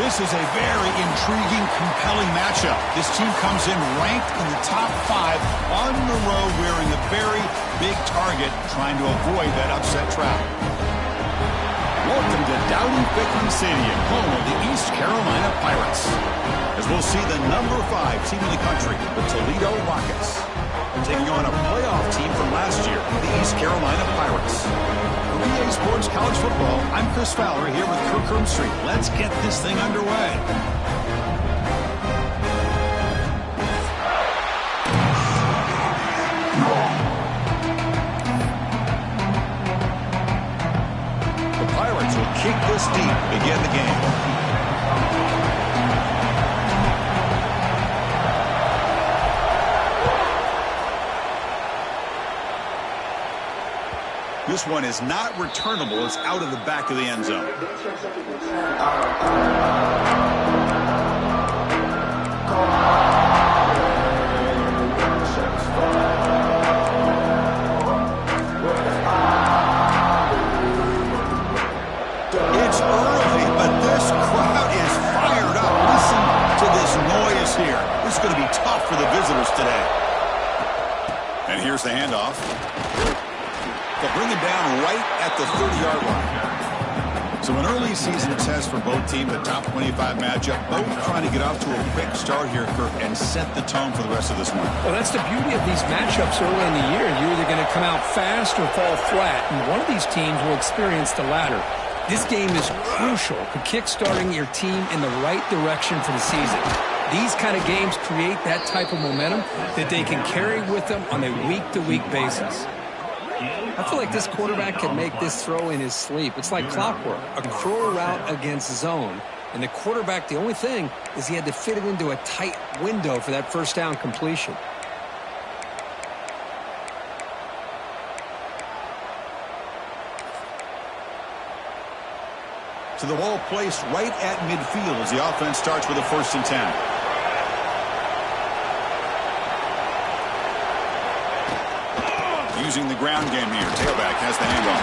This is a very intriguing, compelling matchup. This team comes in ranked in the top 5 on the road, wearing a very big target, trying to avoid that upset trap. Welcome to Dowdy-Ficklen Stadium, home of the East Carolina Pirates. As we'll see the number 5 team in the country, the Toledo Rockets, taking on a playoff team from last year, the East Carolina Pirates. For EA Sports College Football, I'm Chris Fowler here with Kirk Street. Let's get this thing underway. The Pirates will kick this deep to begin the game. This one is not returnable. It's out of the back of the end zone. It's early, but this crowd is fired up. Listen to this noise here. This is going to be tough for the visitors today. And here's the handoff. They'll bring it down right at the 30-yard line. So an early season test for both teams, a top 25 matchup, both trying to get off to a quick start here, Kirk, and set the tone for the rest of this one. Well, that's the beauty of these matchups early in the year. You're either going to come out fast or fall flat, and one of these teams will experience the latter. This game is crucial for kickstarting your team in the right direction for the season. These kind of games create that type of momentum that they can carry with them on a week-to-week basis. I feel like this quarterback can make this throw in his sleep. It's like clockwork, a curl route against zone. And the quarterback, the only thing is he had to fit it into a tight window for that first down completion. To the ball placed right at midfield as the offense starts with a 1st and 10. Using the ground game here. Tailback has the handoff.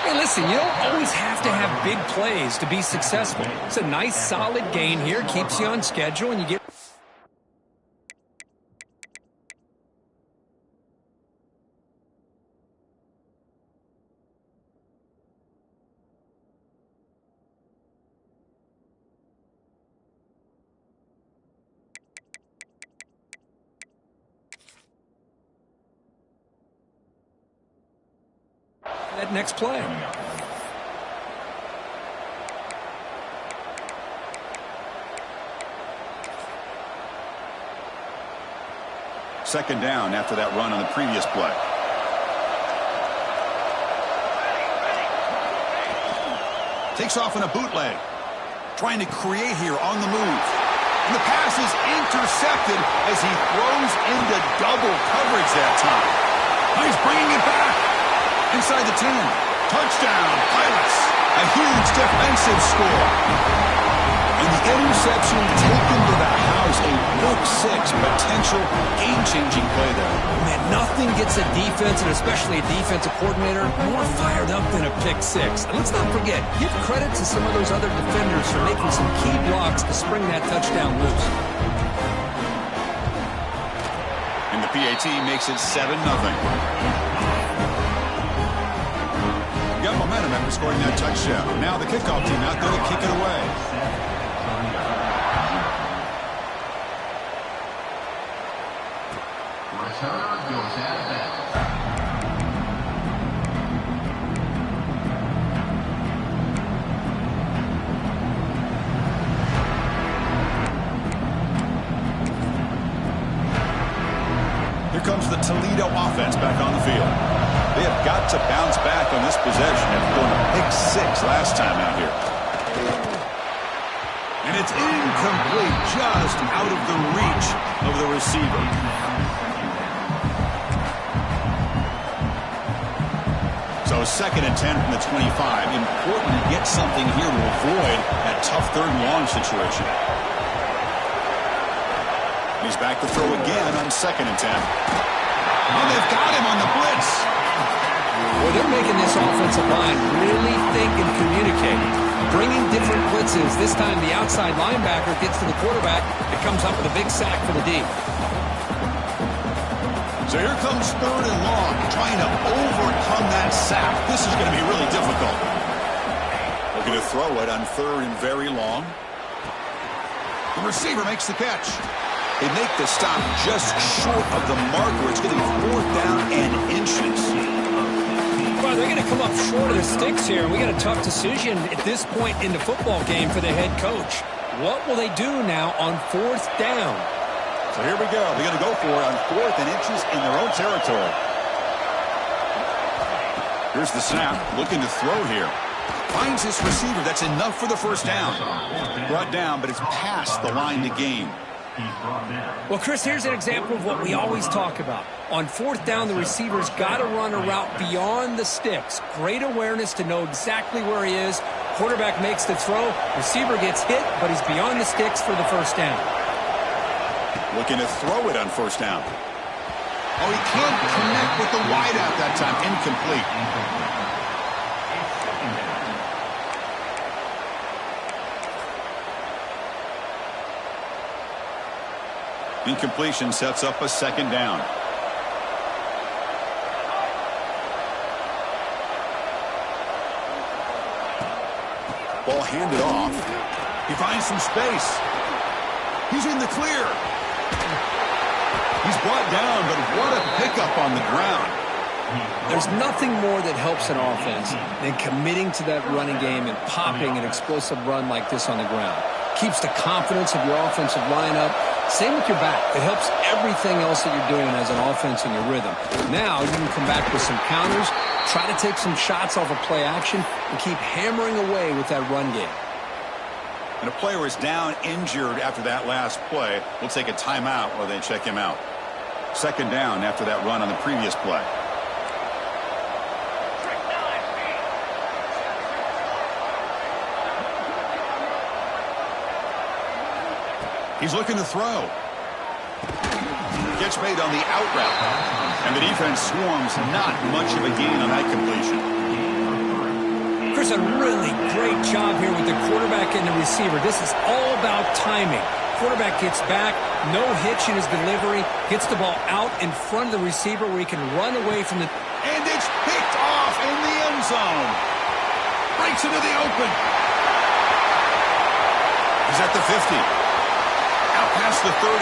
Hey, listen, you don't always have to have big plays to be successful. It's a nice, solid gain here. Keeps you on schedule, and you get... that next play. Second down after that run on the previous play. Takes off in a bootleg. Trying to create here on the move. And the pass is intercepted as he throws into double coverage that time. Now he's bringing it back. Inside the 10. Touchdown, Pirates. A huge defensive score. And the interception taken to the house. A pick 6 potential game-changing play there. Man, nothing gets a defense, and especially a defensive coordinator, more fired up than a pick 6. And let's not forget, give credit to some of those other defenders for making some key blocks to spring that touchdown loose. And the PAT makes it 7-0. Got momentum after scoring that touchdown. Now the kickoff team out there to kick it away. Return goes out of bounds. Here comes the Toledo offense back on the field. They have got to bounce back on this possession after going a pick 6 last time out here. And it's incomplete, just out of the reach of the receiver. So 2nd and 10 from the 25. Important to get something here to avoid that tough 3rd and long situation. He's back to throw again on 2nd and 10. Oh, they've got him on the blitz. Well, they're making this offensive line really think and communicate. Bringing different blitzes. This time the outside linebacker gets to the quarterback. It comes up with a big sack for the D. So here comes 3rd and long, trying to overcome that sack. This is going to be really difficult. Looking to throw it on 3rd and very long. The receiver makes the catch. They make the stop just short of the marker. It's going to be 4th down and inches. Well, they're going to come up short of the sticks here. We got a tough decision at this point in the football game for the head coach. What will they do now on 4th down? So here we go. They're going to go for it on 4th and inches in their own territory. Here's the snap. Looking to throw here. Finds his receiver. That's enough for the 1st down. Brought down, but it's past the line to gain. Well, Chris, here's an example of what we always talk about. On 4th down, the receiver's got to run a route beyond the sticks. Great awareness to know exactly where he is. Quarterback makes the throw. Receiver gets hit, but he's beyond the sticks for the 1st down. Looking to throw it on 1st down. Oh, he can't connect with the wideout that time. Incomplete. Incompletion sets up a 2nd down. Ball handed off. He finds some space. He's in the clear. He's brought down, but what a pickup on the ground. There's nothing more that helps an offense than committing to that running game and popping an explosive run like this on the ground. Keeps the confidence of your offensive lineup. Same with your back. It helps everything else that you're doing as an offense in your rhythm. Now you can come back with some counters, try to take some shots off of play action, and keep hammering away with that run game. And a player is down injured after that last play. We'll take a timeout while they check him out. 2nd down after that run on the previous play. He's looking to throw. Catch made on the out route. And the defense swarms. Not much of a gain on that completion. Chris, a really great job here with the quarterback and the receiver. This is all about timing. Quarterback gets back, no hitch in his delivery, gets the ball out in front of the receiver where he can run away from the... And it's picked off in the end zone. Breaks into the open. He's at the 50. Out past the 30.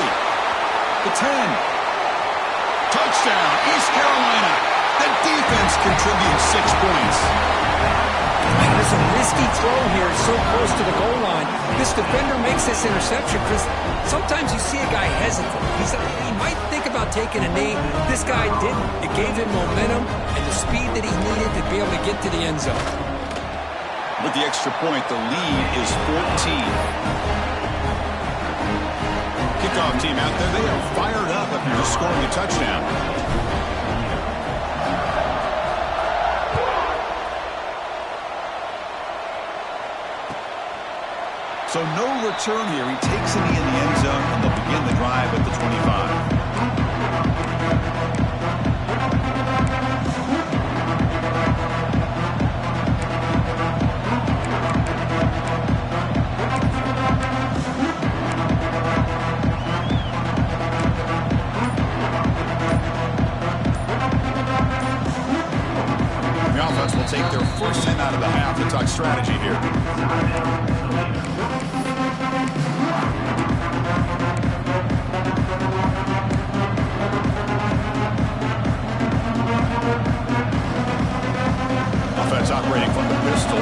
The 10. Touchdown, East Carolina. The defense contributes 6 points. Man, it's a risky throw here, so close to the goal line. This defender makes this interception because sometimes you see a guy hesitant. He might think about taking a knee. This guy didn't. It gave him momentum and the speed that he needed to be able to get to the end zone. With the extra point, the lead is 14. Kickoff team out there, they are fired up after just scoring a touchdown. So no return here. He takes it in the end zone, and they'll begin the drive at the 25. Will take their first time out of the half to talk strategy here. Offense operating from the pistol.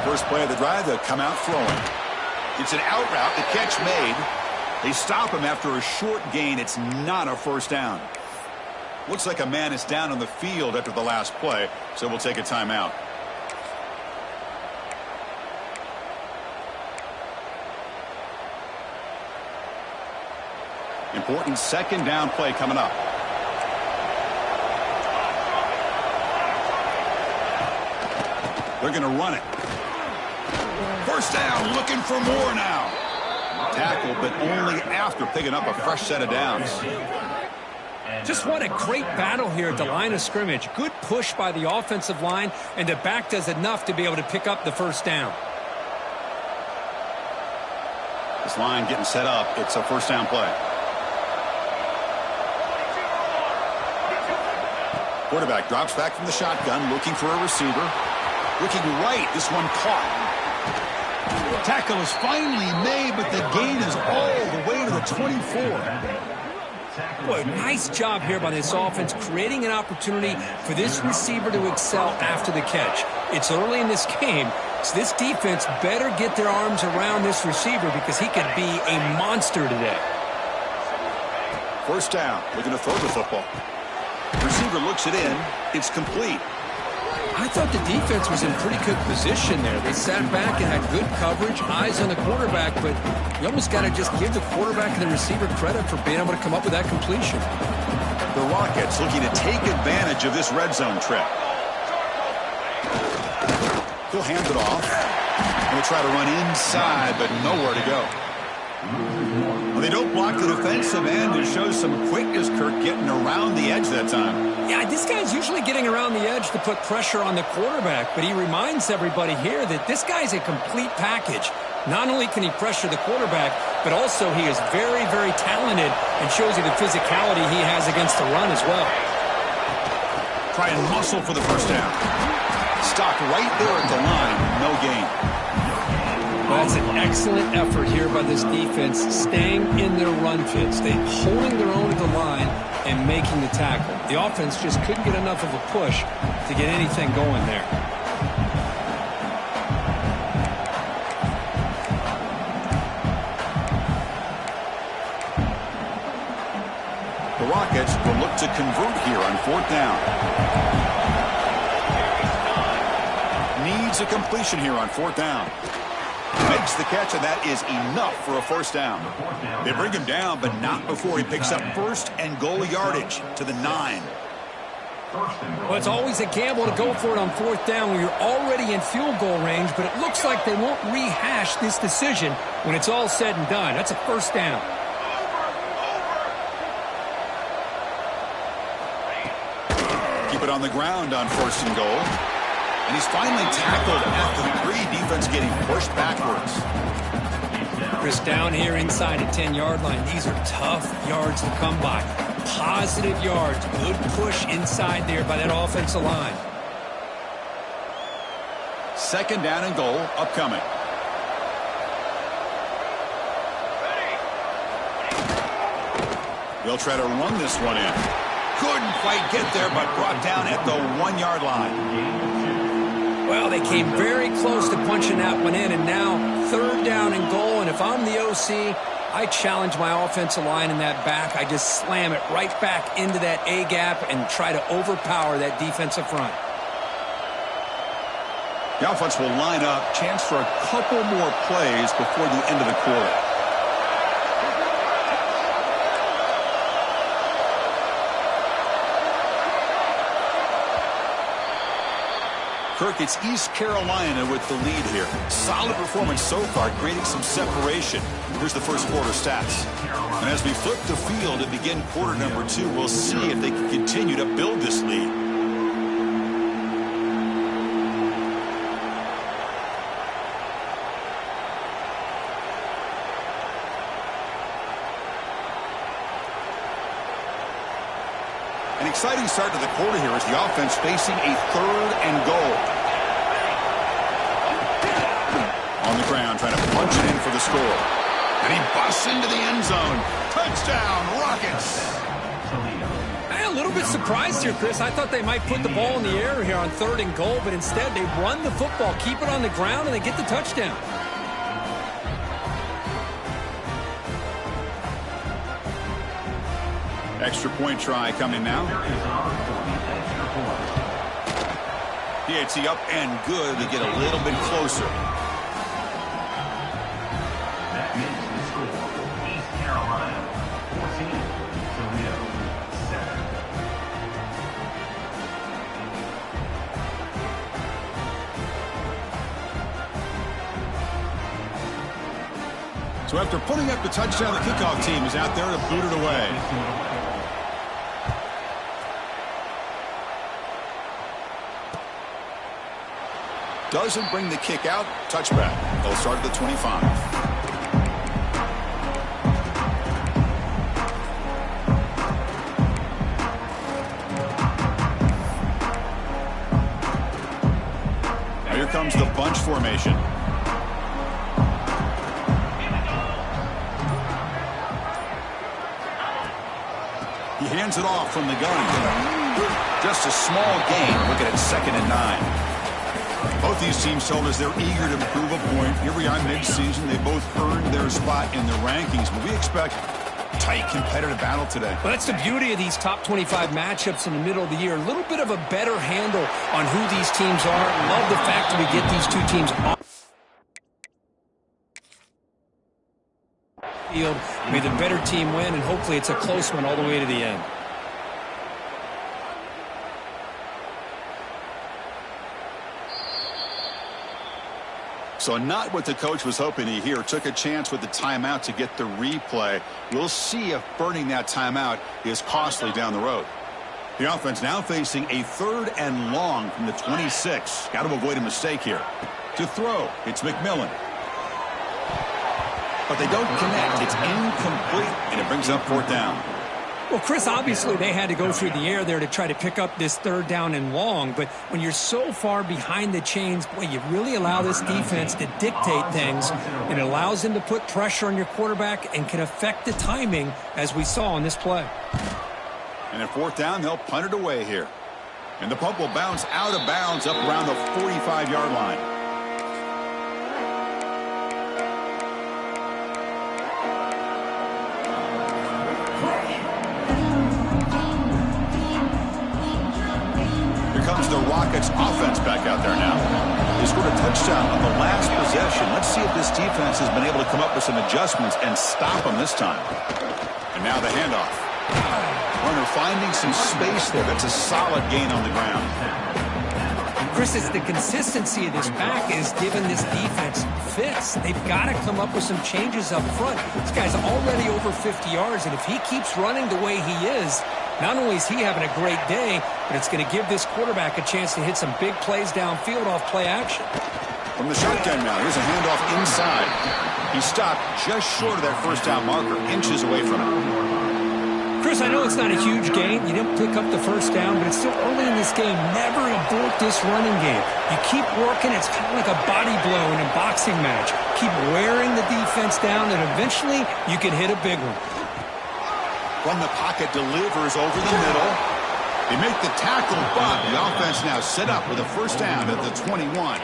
First play of the drive, they'll come out throwing. It's an out route, the catch made. They stop him after a short gain. It's not a 1st down. Looks like a man is down on the field after the last play, so we'll take a timeout. Important second down play coming up. They're going to run it. First down, looking for more now. Tackle, but only after picking up a fresh set of downs. Just what a great battle here at the line of scrimmage. Good push by the offensive line, and the back does enough to be able to pick up the first down. This line getting set up. It's a first down play. Quarterback drops back from the shotgun, looking for a receiver. Looking right, this one caught. Tackle is finally made, but the gain is all the way to the 24. Boy, nice job here by this offense, creating an opportunity for this receiver to excel after the catch. It's early in this game, so this defense better get their arms around this receiver because he could be a monster today. First down, looking to throw the football. Receiver looks it in. It's complete. I thought the defense was in pretty good position there. They sat back and had good coverage, eyes on the quarterback, but you almost got to just give the quarterback and the receiver credit for being able to come up with that completion. The Rockets looking to take advantage of this red zone trip. He'll hand it off. And they try to run inside, but nowhere to go. Well, they don't block the defensive end. It shows some quickness, Kirk, getting around the edge that time. Yeah, this guy's usually getting around the edge to put pressure on the quarterback, but he reminds everybody here that this guy's a complete package. Not only can he pressure the quarterback, but also he is very, very talented and shows you the physicality he has against the run as well. Try and muscle for the first down. Stopped right there at the line. No gain. Well, that's an excellent effort here by this defense, staying in their run fits. They're holding their own at the line and making the tackle. The offense just couldn't get enough of a push to get anything going there. The Rockets will look to convert here on fourth down. Needs a completion here on fourth down. Makes the catch, and that is enough for a first down. They bring him down, but not before he picks up first and goal yardage to the 9. Well, it's always a gamble to go for it on fourth down when you're already in field goal range, but it looks like they won't rehash this decision when it's all said and done. That's a first down. Keep it on the ground on first and goal. And he's finally tackled at the 3. Defense getting pushed backwards. Chris, down here inside the 10-yard line, these are tough yards to come by. Positive yards. Good push inside there by that offensive line. Second down and goal upcoming. They'll try to run this one in. Couldn't quite get there, but brought down at the 1-yard line. Well, they came very close to punching that one in, and now third down and goal. And if I'm the OC, I challenge my offensive line in that back. I just slam it right back into that A-gap and try to overpower that defensive front. The offense will line up. Chance for a couple more plays before the end of the quarter. Kirk, it's East Carolina with the lead here. Solid performance so far, creating some separation. Here's the first quarter stats. And as we flip the field and begin quarter number 2, we'll see if they can continue to build this lead. An exciting start to the quarter here as the offense facing a third and goal. On the ground, trying to punch it in for the score. And he busts into the end zone. Touchdown, Rockets! I'm a little bit surprised here, Chris. I thought they might put the ball in the air here on third and goal, but instead they run the football, keep it on the ground, and they get the touchdown. Extra point try coming now. PAT up and good to get a little bit closer. That makes the score East Carolina 14, So after putting up the touchdown, the kickoff team is out there to boot it away. Doesn't bring the kick out. Touchback. They'll start at the 25. Now here comes the bunch formation. He hands it off from the gun. Just a small gain. Look at it, 2nd and 9. Both these teams told us they're eager to prove a point. Here we are mid-season. They both earned their spot in the rankings, but we expect a tight, competitive battle today. Well, that's the beauty of these top 25 matchups in the middle of the year. A little bit of a better handle on who these teams are. Love the fact that we get these two teams on the field. May the better team win, and hopefully it's a close one all the way to the end. So not what the coach was hoping to hear. Took a chance with the timeout to get the replay. We'll see if burning that timeout is costly down the road. The offense now facing a 3rd and long from the 26. Got to avoid a mistake here. To throw, it's McMillan. But they don't connect. It's incomplete, and it brings up 4th down. Well, Chris, obviously they had to go through the air there to try to pick up this 3rd down and long, but when you're so far behind the chains, boy, you really allow this defense to dictate things, and it allows them to put pressure on your quarterback and can affect the timing, as we saw on this play. And at 4th down, they'll punt it away here. And the punt will bounce out of bounds up around the 45-yard line. Comes the Rockets offense back out there now. They scored a touchdown on the last possession. Let's see if this defense has been able to come up with some adjustments and stop them this time. And now the handoff. Runner finding some space there. That's a solid gain on the ground. Chris, it's the consistency of this back is giving this defense fits. They've got to come up with some changes up front. This guy's already over 50 yards, and if he keeps running the way he is, not only is he having a great day, but it's going to give this quarterback a chance to hit some big plays downfield off play action. From the shotgun now, here's a handoff inside. He stopped just short of that 1st down marker, inches away from it. Chris, I know it's not a huge gain. You didn't pick up the 1st down, but it's still early in this game. Never abort this running game. You keep working. It's kind of like a body blow in a boxing match. Keep wearing the defense down, and eventually you can hit a big one. From the pocket, delivers over the middle. They make the tackle, but the offense now set up with a 1st down at the 21.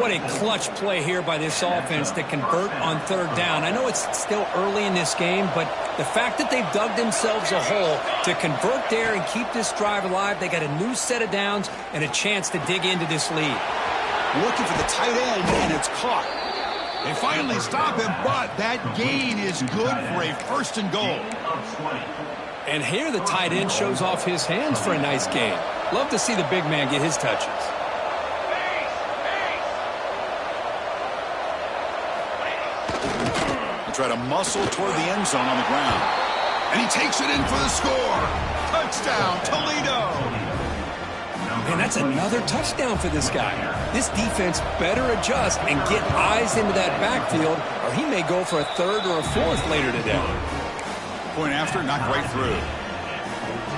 What a clutch play here by this offense to convert on 3rd down. I know it's still early in this game, but the fact that they've dug themselves a hole to convert there and keep this drive alive, they got a new set of downs and a chance to dig into this lead. Looking for the tight end, and it's caught. They finally stop him, but that gain is good for a 1st and goal. And here the tight end shows off his hands for a nice gain. Love to see the big man get his touches. Try to muscle toward the end zone on the ground. And he takes it in for the score. Touchdown, Toledo. And that's another touchdown for this guy. This defense better adjust and get eyes into that backfield, or he may go for a 3rd or a 4th later today. Point after, knocked right through.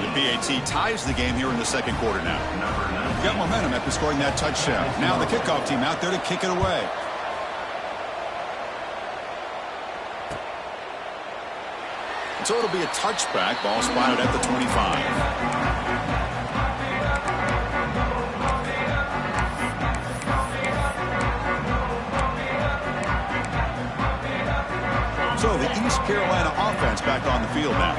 The PAT ties the game here in the 2nd quarter now. Got momentum after scoring that touchdown. Now the kickoff team out there to kick it away. So it'll be a touchback. Ball spotted at the 25. So the East Carolina offense back on the field now.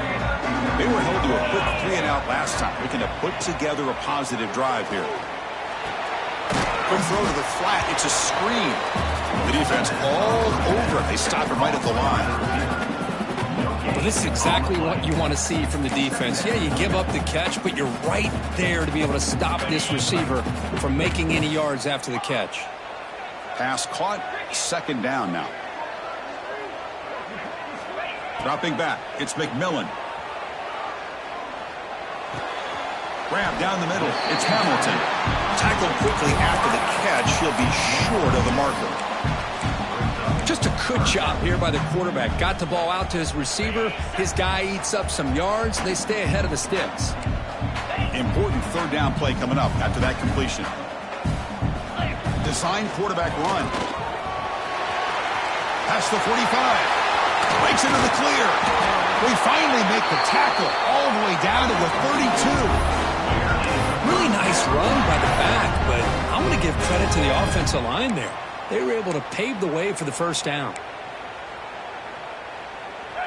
They were held to a quick 3-and-out last time. Looking to put together a positive drive here. Quick throw to the flat. It's a screen. The defense all over it. They stop him right at the line. Well, this is exactly what you want to see from the defense. Yeah, you give up the catch, but you're right there to be able to stop this receiver from making any yards after the catch. Pass caught, 2nd down now. Dropping back, it's McMillan. Grab down the middle, it's Hamilton. Tackled quickly after the catch, he'll be short of the marker. Just a good job here by the quarterback. Got the ball out to his receiver. His guy eats up some yards. They stay ahead of the sticks. Important third down play coming up after that completion. Design quarterback run. Past the 45. Breaks into the clear. We finally make the tackle all the way down to the 32. Really nice run by the back, but I'm going to give credit to the offensive line there. They were able to pave the way for the first down.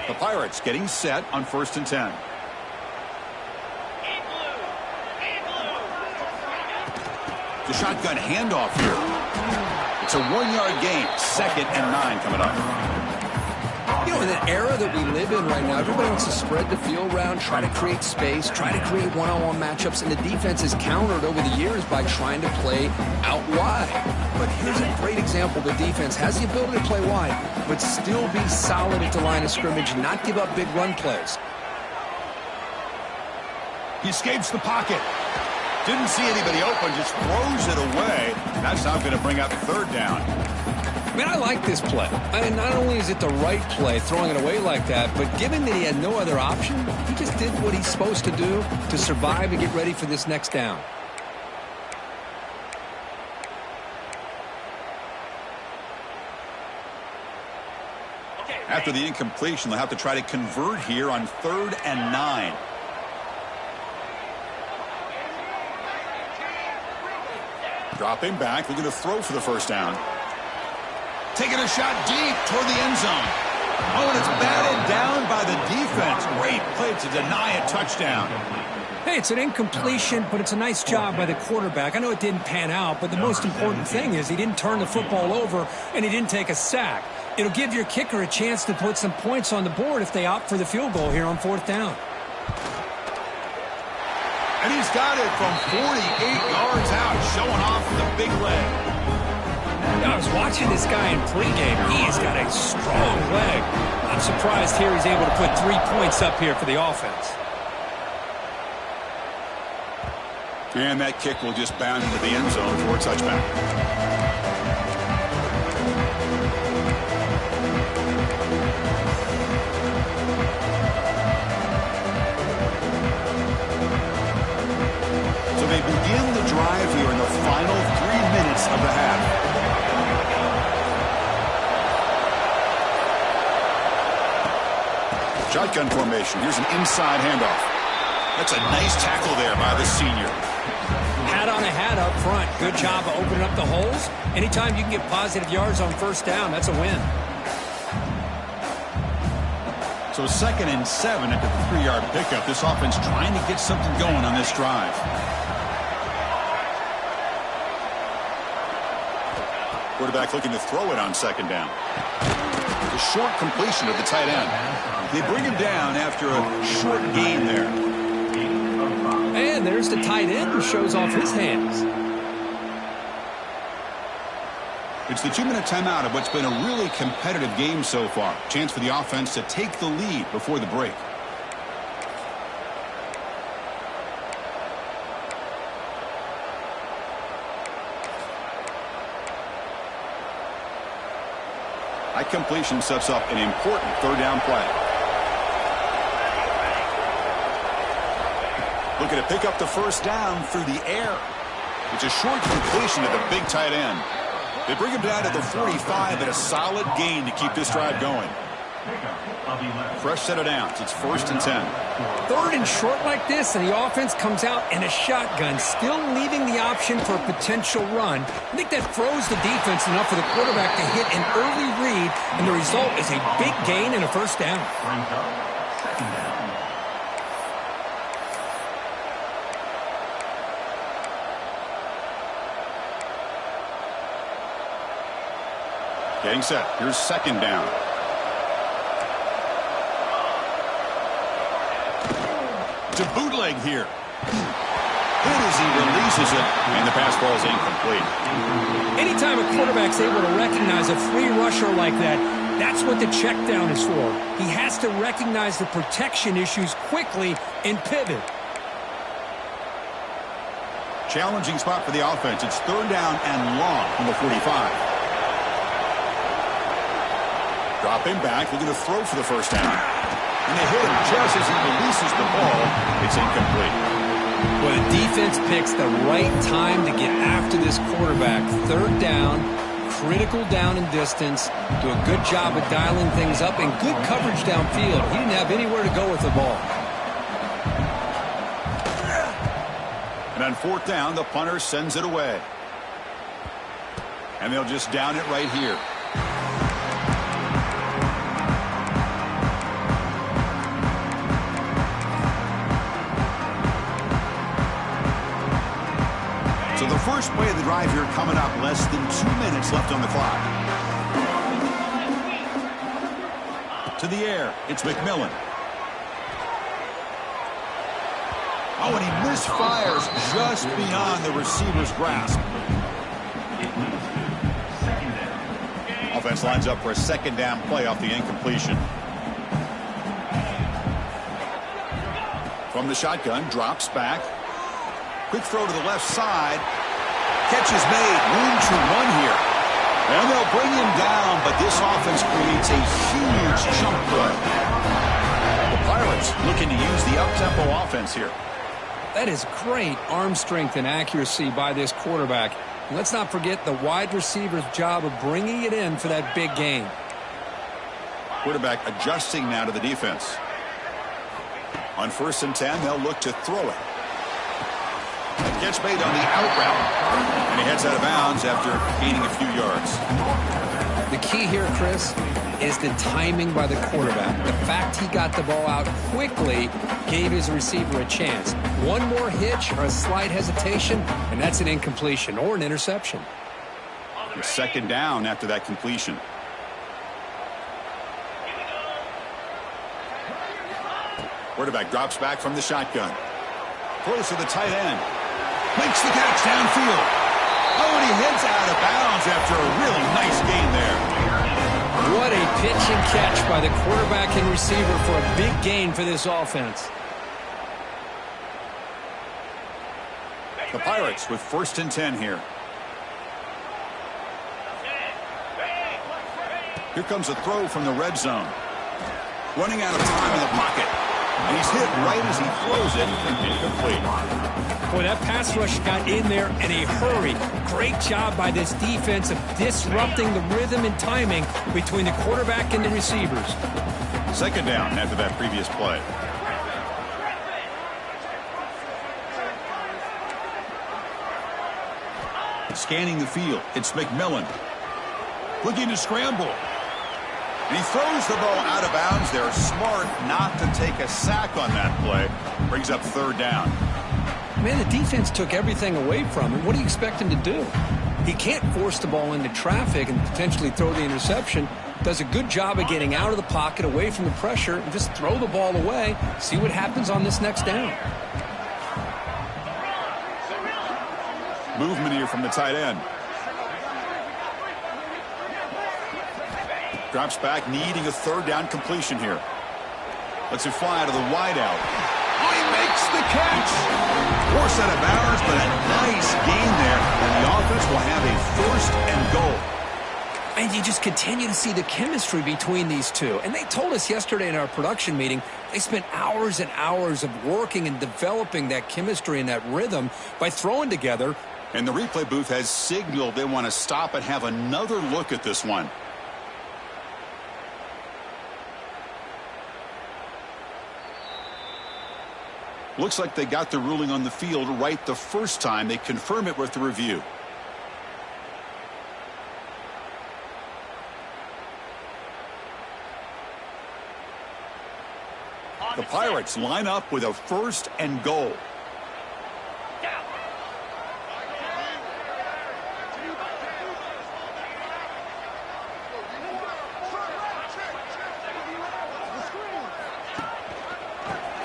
The Pirates getting set on 1st and 10. The shotgun handoff here. It's a 1-yard gain. 2nd and 9 coming up. You know, in the era that we live in right now, everybody wants to spread the field around, try to create space, try to create one-on-one matchups, and the defense is countered over the years by trying to play out wide. But here's a great example. The defense has the ability to play wide, but still be solid at the line of scrimmage, not give up big run plays. He escapes the pocket. Didn't see anybody open, just throws it away. That's now going to bring up 3rd down. Man, I like this play. I mean, not only is it the right play, throwing it away like that, but given that he had no other option, he just did what he's supposed to do to survive and get ready for this next down. After the incompletion, they'll have to try to convert here on 3rd and 9. Dropping back, looking to throw for the first down. Taking a shot deep toward the end zone. Oh, and it's batted down by the defense. Great play to deny a touchdown. Hey, it's an incompletion, but it's a nice job by the quarterback. I know it didn't pan out, but the most important thing is he didn't turn the football over and he didn't take a sack. It'll give your kicker a chance to put some points on the board if they opt for the field goal here on 4th down. And he's got it from 48 yards out, showing off the big leg. I was watching this guy in pregame. He's got a strong leg. I'm surprised here he's able to put 3 points up here for the offense. And that kick will just bound into the end zone for a touchback. So they begin the drive here in the final 3 minutes of the half. Shotgun formation. Here's an inside handoff. That's a nice tackle there by the senior. Hat on a hat up front. Good job of opening up the holes. Anytime you can get positive yards on 1st down, that's a win. So 2nd and 7 after the 3-yard pickup. This offense trying to get something going on this drive. Quarterback looking to throw it on 2nd down. The short completion of the tight end. They bring him down after a short gain there. And there's the tight end who shows off his hands. It's the 2-minute timeout of what's been a really competitive game so far. Chance for the offense to take the lead before the break. That completion sets up an important 3rd down play. Looking to pick up the first down through the air. It's a short completion to the big tight end. They bring him down to the 45 at a solid gain to keep this drive going. Fresh set of downs. It's 1st and 10. 3rd and short like this, and the offense comes out in a shotgun, still leaving the option for a potential run. I think that throws the defense enough for the quarterback to hit an early read, and the result is a big gain and a first down. Getting set. Here's 2nd down. To bootleg here. Good as he releases it, and the pass ball is incomplete. Anytime a quarterback's able to recognize a free rusher like that, That's what the check down is for. He has to recognize the protection issues quickly and pivot. Challenging spot for the offense. It's third down and long from the 45. Dropping back, looking to throw for the first down. And they hit him just as he releases the ball. It's incomplete. Well, the defense picks the right time to get after this quarterback. Third down, critical down and distance. Do a good job of dialing things up and good coverage downfield. He didn't have anywhere to go with the ball. And on fourth down, the punter sends it away. And they'll just down it right here. So the first play of the drive here coming up, less than 2 minutes left on the clock. To the air, it's McMillan. Oh, and he misfires just beyond the receiver's grasp. Offense lines up for a second down play off the incompletion. From the shotgun, drops back. Quick throw to the left side. Catch is made. Room to run here. And they'll bring him down, but this offense creates a huge jump play. The Pirates looking to use the up-tempo offense here. That is great arm strength and accuracy by this quarterback. And let's not forget the wide receiver's job of bringing it in for that big game. Quarterback adjusting now to the defense. On 1st and 10, they'll look to throw it. Catch made on the out route. And he heads out of bounds after gaining a few yards. The key here, Chris, is the timing by the quarterback. The fact he got the ball out quickly gave his receiver a chance. One more hitch or a slight hesitation, and that's an incompletion or an interception. It's second down after that completion. Quarterback drops back from the shotgun. Throws to the tight end. Makes the catch downfield. Oh, and he heads out of bounds after a really nice gain there. What a pitch and catch by the quarterback and receiver for a big gain for this offense. The Pirates with 1st and 10 here. Here comes a throw from the red zone. Running out of time in the pocket. And he's hit right as he throws it. Incomplete. Boy, that pass rush got in there in a hurry. Great job by this defense of disrupting the rhythm and timing between the quarterback and the receivers. Second down after that previous play. Scanning the field, it's McMillan. Looking to scramble. And he throws the ball out of bounds. They're smart not to take a sack on that play. Brings up third down. Man, the defense took everything away from him. What do you expect him to do? He can't force the ball into traffic and potentially throw the interception. Does a good job of getting out of the pocket, away from the pressure, and just throw the ball away. See what happens on this next down. Movement here from the tight end. Drops back, needing a third down completion here. Lets it fly to the wide out. Oh, he makes the catch. Forced out of bounds, but a nice gain there. And the offense will have a 1st and goal. And you just continue to see the chemistry between these two. And they told us yesterday in our production meeting, they spent hours and hours of working and developing that chemistry and that rhythm by throwing together. And the replay booth has signaled they want to stop and have another look at this one. Looks like they got the ruling on the field right the first time. They confirm it with the review. The Pirates line up with a 1st and goal.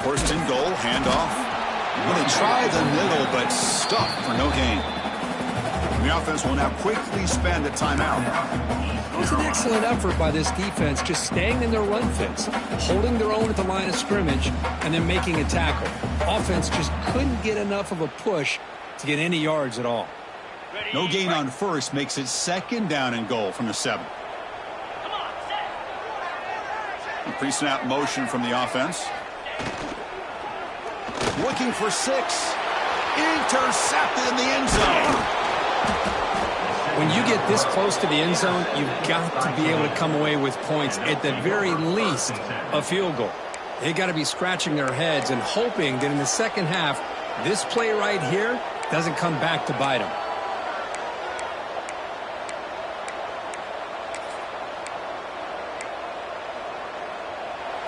First and goal, handoff. Well, they try the middle, but stuffed for no gain. The offense will now quickly spend a timeout. It was an excellent excellent effort by this defense, just staying in their run fits, holding their own at the line of scrimmage, and then making a tackle. Offense just couldn't get enough of a push to get any yards at all. No gain on first makes it second down and goal from the 7. Pre-snap motion from the offense. Looking for 6. Intercepted in the end zone. When you get this close to the end zone, you've got to be able to come away with points, at the very least, a field goal. They've got to be scratching their heads and hoping that in the second half, this play right here doesn't come back to bite them.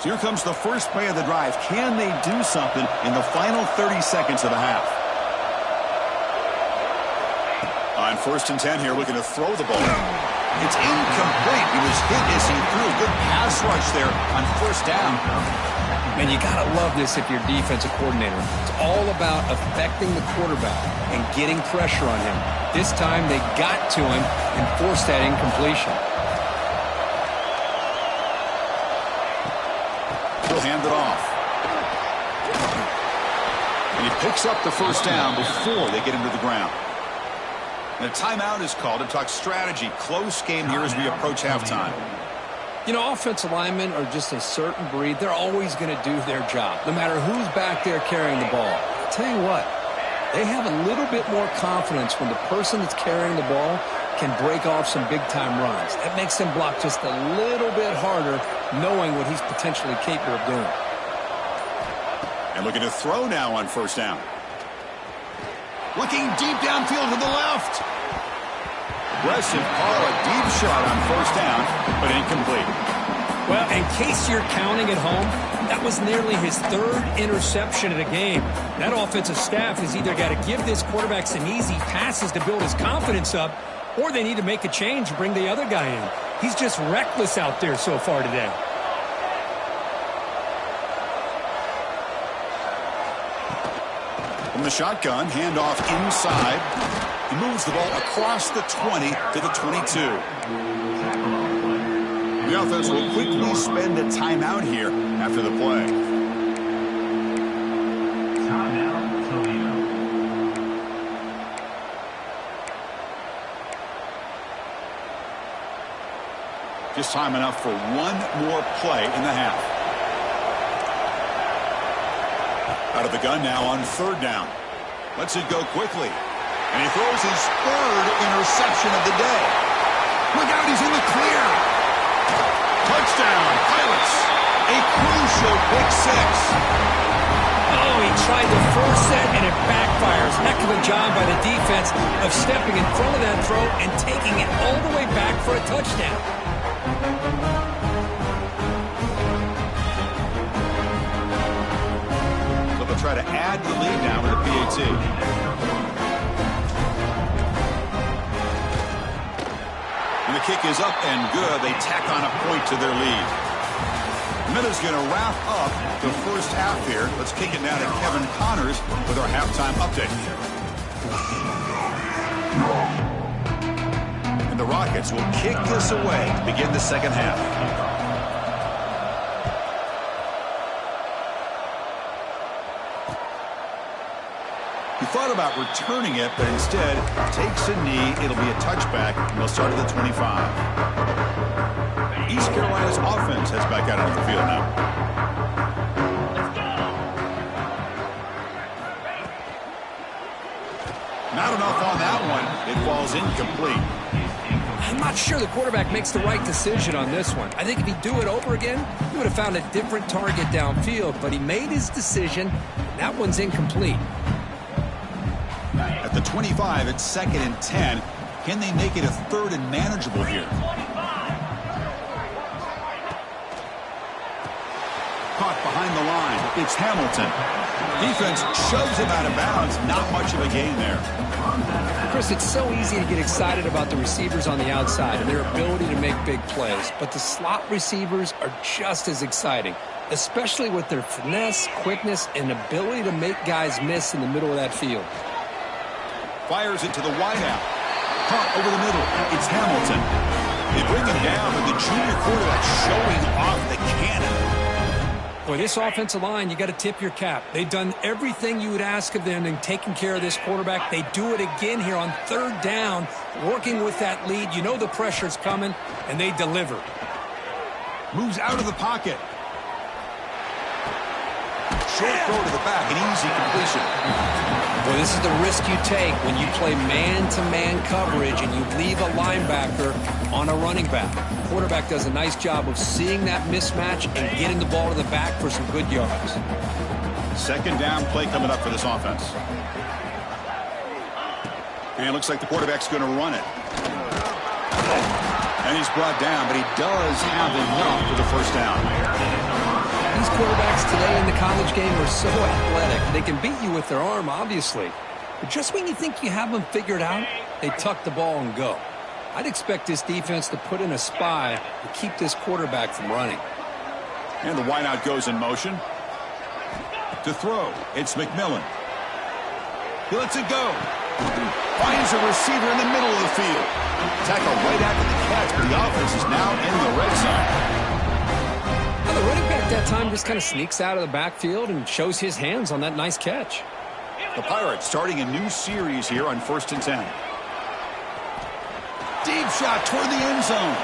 So here comes the first play of the drive. Can they do something in the final 30 seconds of the half? On 1st and 10 here, looking to throw the ball. It's incomplete. He was hit as he threw a good pass rush there on 1st down. Man, you got to love this if you're defensive coordinator. It's all about affecting the quarterback and getting pressure on him. This time they got to him and forced that incompletion. He'll hand it off. And he picks up the 1st down before they get him to the ground. And a timeout is called to talk strategy. Close game here as we approach halftime. You know, offensive linemen are just a certain breed. They're always going to do their job, no matter who's back there carrying the ball. I'll tell you what, they have a little bit more confidence when the person that's carrying the ball can break off some big-time runs. That makes them block just a little bit harder, knowing what he's potentially capable of doing. And looking to throw now on 1st down. Looking deep downfield to the left. Aggressive call, a deep shot on 1st down, but incomplete. Well, in case you're counting at home, that was nearly his 3rd interception of the game. That offensive staff has either got to give this quarterback some easy passes to build his confidence up, or they need to make a change and bring the other guy in. He's just reckless out there so far today. From the shotgun, handoff inside. He moves the ball across the 20 to the 22. The offense will quickly spend a timeout here after the play. Just time enough for one more play in the half. Out of the gun now on 3rd down. Lets it go quickly. And he throws his 3rd interception of the day. Look out, he's in the clear. Touchdown, Pilots. A crucial pick 6. Oh, he tried to force that, and it backfires. Heck of a job by the defense of stepping in front of that throw and taking it all the way back for a touchdown. So they'll try to add the lead now with a PAT. And the kick is up and good. They tack on a point to their lead. The minute's going to wrap up the first half here. Let's kick it now to Kevin Connors with our halftime update. And the Rockets will kick this away to begin the second half. He thought about returning it, but instead takes a knee. It'll be a touchback, and they'll start at the 25. East Carolina's offense heads back out onto the field now. Not enough on that one. It falls incomplete. I'm not sure the quarterback makes the right decision on this one. I think if he'd do it over again, he would have found a different target downfield, but he made his decision. That one's incomplete. At the 25, it's 2nd and 10. Can they make it a 3rd and manageable here? Caught behind the line. It's Hamilton. Defense shoves him out of bounds. Not much of a gain there. Chris, it's so easy to get excited about the receivers on the outside and their ability to make big plays, but the slot receivers are just as exciting, especially with their finesse, quickness, and ability to make guys miss in the middle of that field. Fires it to the wideout. Caught over the middle. It's Hamilton. They bring him down, but the junior quarterback showing off the cannon. Boy, this offensive line, you got to tip your cap. They've done everything you would ask of them in taking care of this quarterback. They do it again here on third down, working with that lead. You know the pressure's coming, and they deliver. Moves out of the pocket. Short throw to the back, an easy completion. Well, this is the risk you take when you play man-to-man coverage and you leave a linebacker on a running back. The quarterback does a nice job of seeing that mismatch and getting the ball to the back for some good yards. Second down play coming up for this offense. And it looks like the quarterback's going to run it. And he's brought down, but he does have enough for the first down. These quarterbacks today in the college game are so athletic. They can beat you with their arm, obviously. But just when you think you have them figured out, they tuck the ball and go. I'd expect this defense to put in a spy to keep this quarterback from running. And the wideout goes in motion. To throw, it's McMillan. He lets it go. Finds a receiver in the middle of the field. Tackle right after the catch, but the offense is now in the red zone. The running back that time just kind of sneaks out of the backfield and shows his hands on that nice catch. The Pirates starting a new series here on 1st and 10. Deep shot toward the end zone.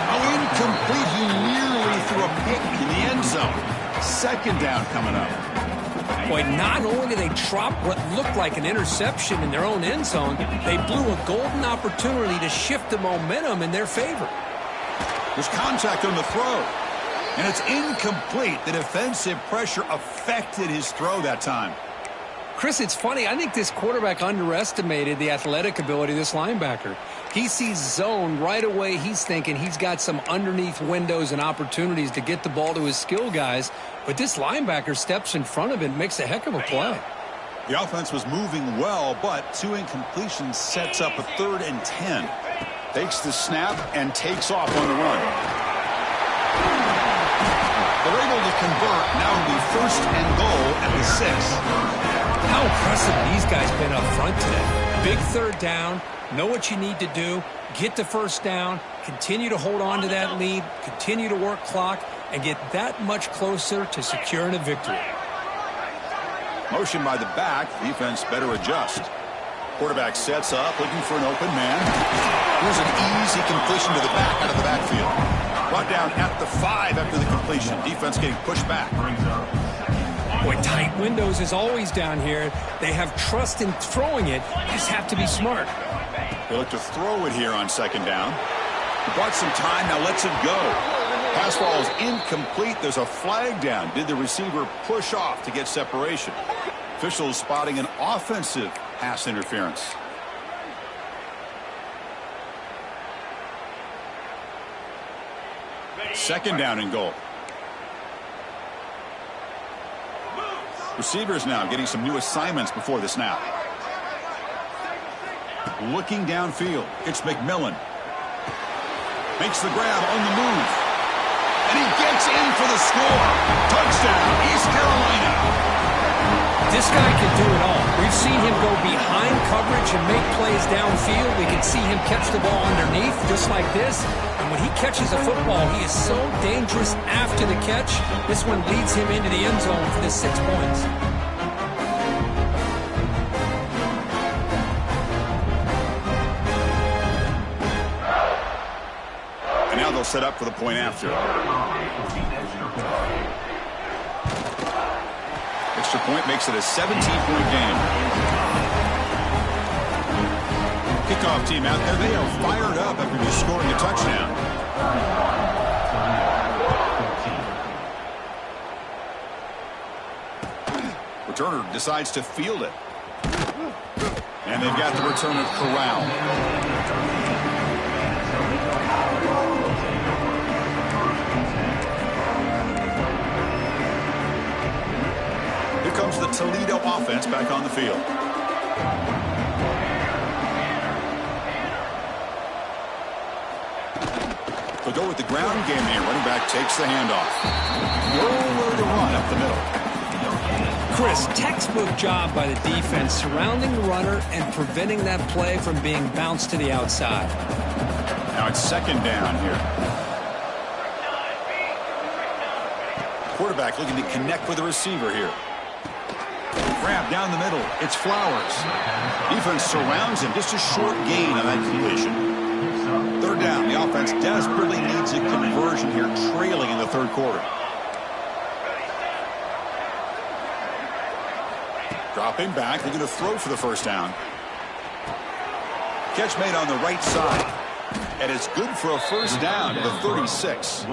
Oh, incomplete. He nearly threw a pick in the end zone. Second down coming up. Boy, not only did they drop what looked like an interception in their own end zone, they blew a golden opportunity to shift the momentum in their favor. There's contact on the throw. And it's incomplete. The defensive pressure affected his throw that time. Chris, it's funny. I think this quarterback underestimated the athletic ability of this linebacker. He sees zone right away. He's thinking he's got some underneath windows and opportunities to get the ball to his skill guys. But this linebacker steps in front of it and makes a heck of a play. The offense was moving well, but 2 incompletions sets up a 3rd and 10. Takes the snap and takes off on the run. They're able to convert. Now it'll be 1st and goal at the 6. How impressive these guys been up front today. Big 3rd down. Know what you need to do. Get the 1st down. Continue to hold on to that lead. Continue to work clock. And get that much closer to securing a victory. Motion by the back. Defense better adjust. Quarterback sets up, looking for an open man. Here's an easy completion to the back out of the backfield. Brought down at the 5 after the completion. Defense getting pushed back. Boy, tight windows is always down here. They have trust in throwing it. You just have to be smart. They look to throw it here on 2nd down. He bought some time, now lets it go. Pass ball is incomplete. There's a flag down. Did the receiver push off to get separation? Officials spotting an offensive pass interference. Second down and goal. Receivers now getting some new assignments before the snap. Looking downfield. It's McMillan. Makes the grab on the move. And he gets in for the score. Touchdown, East Carolina. This guy can do it all. We've seen him go behind coverage and make plays downfield. We can see him catch the ball underneath just like this. And when he catches a football, he is so dangerous after the catch. This one leads him into the end zone for the 6 points. And now they'll set up for the point after. Extra point makes it a 17-point game. Kickoff team out there. They are fired up after just scoring a touchdown. Returner decides to field it. And they've got the return of Corral. Here comes the Toledo offense back on the field. They'll go with the ground game here. Running back takes the handoff. Nowhere to run up the middle. Chris, textbook job by the defense surrounding the runner and preventing that play from being bounced to the outside. Now it's second down here. Quarterback looking to connect with the receiver here. Grab down the middle. It's Flowers. Defense surrounds him. Just a short gain on that completion. Third down. The offense desperately needs a conversion here, trailing in the third quarter. Dropping back. They're going to throw for the first down. Catch made on the right side. And it's good for a first down to the 36.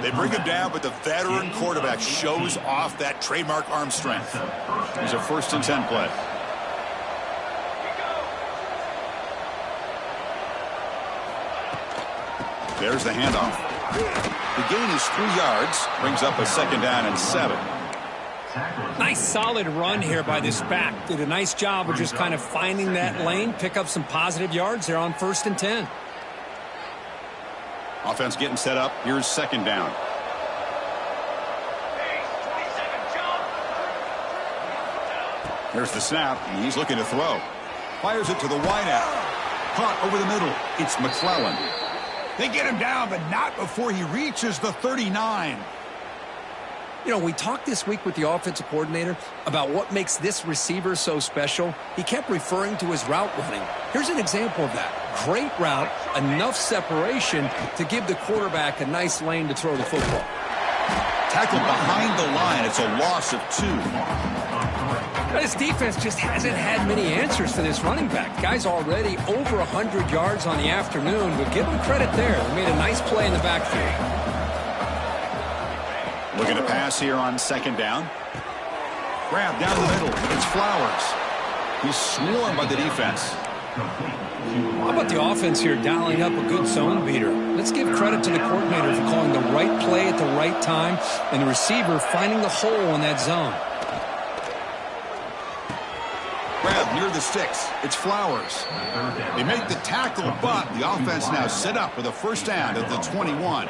They bring him down, but the veteran quarterback shows off that trademark arm strength. Here's a 1st and 10 play. There's the handoff. The gain is 3 yards. Brings up a second down and 7. Nice solid run here by this back. Did a nice job of just kind of finding that lane, pick up some positive yards there on 1st and 10. Offense getting set up. Here's second down. Here's the snap, and he's looking to throw. Fires it to the wideout. Caught over the middle. It's McClellan. They get him down, but not before he reaches the 39. You know, we talked this week with the offensive coordinator about what makes this receiver so special. He kept referring to his route running. Here's an example of that. Great route, enough separation to give the quarterback a nice lane to throw the football. Tackled behind the line. It's a loss of 2. This defense just hasn't had many answers for this running back. Guy's already over 100 yards on the afternoon, but give him credit there. They made a nice play in the backfield. Looking to pass here on second down. Grab down the middle. It's Flowers. He's swarmed by the defense. How about the offense here dialing up a good zone beater? Let's give credit to the coordinator for calling the right play at the right time and the receiver finding the hole in that zone. Grab near the sticks. It's Flowers. They make the tackle, but the offense now set up with a first down at the 21.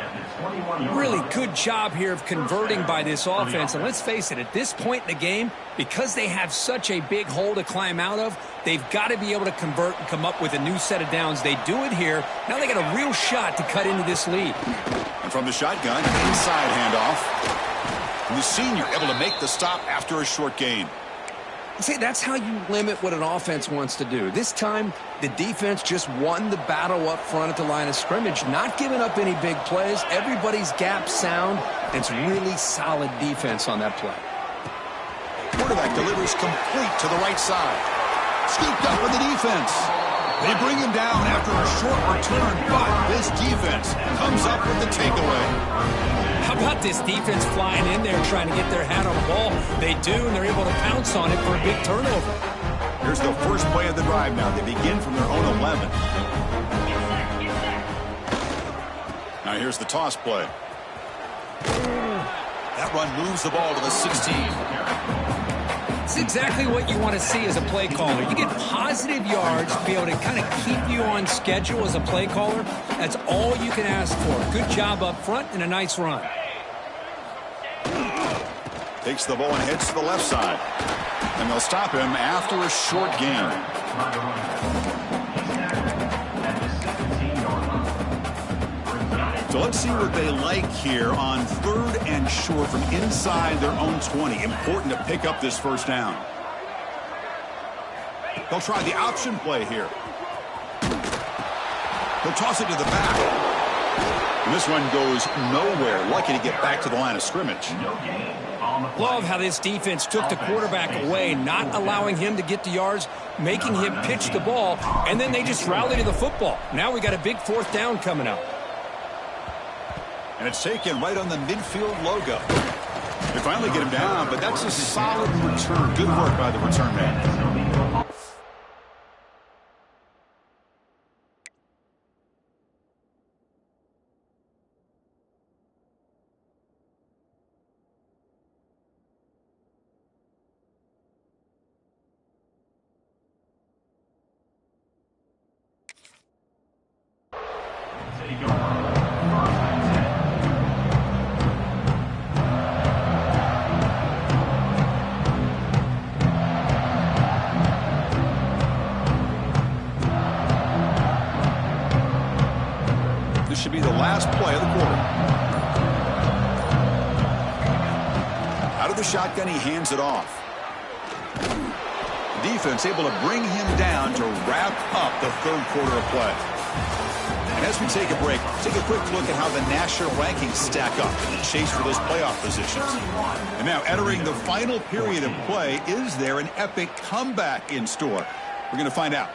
Really good job here of converting by this offense. And let's face it, at this point in the game, because they have such a big hole to climb out of, they've got to be able to convert and come up with a new set of downs. They do it here. Now they got a real shot to cut into this lead. And from the shotgun, inside handoff. And the senior able to make the stop after a short gain. See, that's how you limit what an offense wants to do. This time, the defense just won the battle up front at the line of scrimmage, not giving up any big plays. Everybody's gap sound. It's really solid defense on that play. Quarterback delivers complete to the right side. Scooped up with the defense. They bring him down after a short return, but this defense comes up with the takeaway. How about this defense flying in there trying to get their hat on the ball? They do, and they're able to pounce on it for a big turnover. Here's the first play of the drive now. They begin from their own 11. Now here's the toss play. That run moves the ball to the 16. It's exactly what you want to see as a play caller. You get positive yards, be able to kind of keep you on schedule as a play caller. That's all you can ask for. Good job up front and a nice run. Takes the ball and heads to the left side. And they'll stop him after a short gain. So let's see what they like here on 3rd and short from inside their own 20. Important to pick up this first down. They'll try the option play here. They'll toss it to the back. And this one goes nowhere. Lucky to get back to the line of scrimmage. Love how this defense took the quarterback away, not allowing him to get the yards, making him pitch the ball, and then they just rally to the football. Now we got a big 4th down coming up. And it's taken right on the midfield logo. They finally get him down, but that's a solid return. Good work by the return man. last play of the quarter. Out of the shotgun, he hands it off. Defense able to bring him down to wrap up the third quarter of play. And as we take a break, take a quick look at how the national rankings stack up in the chase for those playoff positions. And now, entering the final period of play, is there an epic comeback in store? We're going to find out.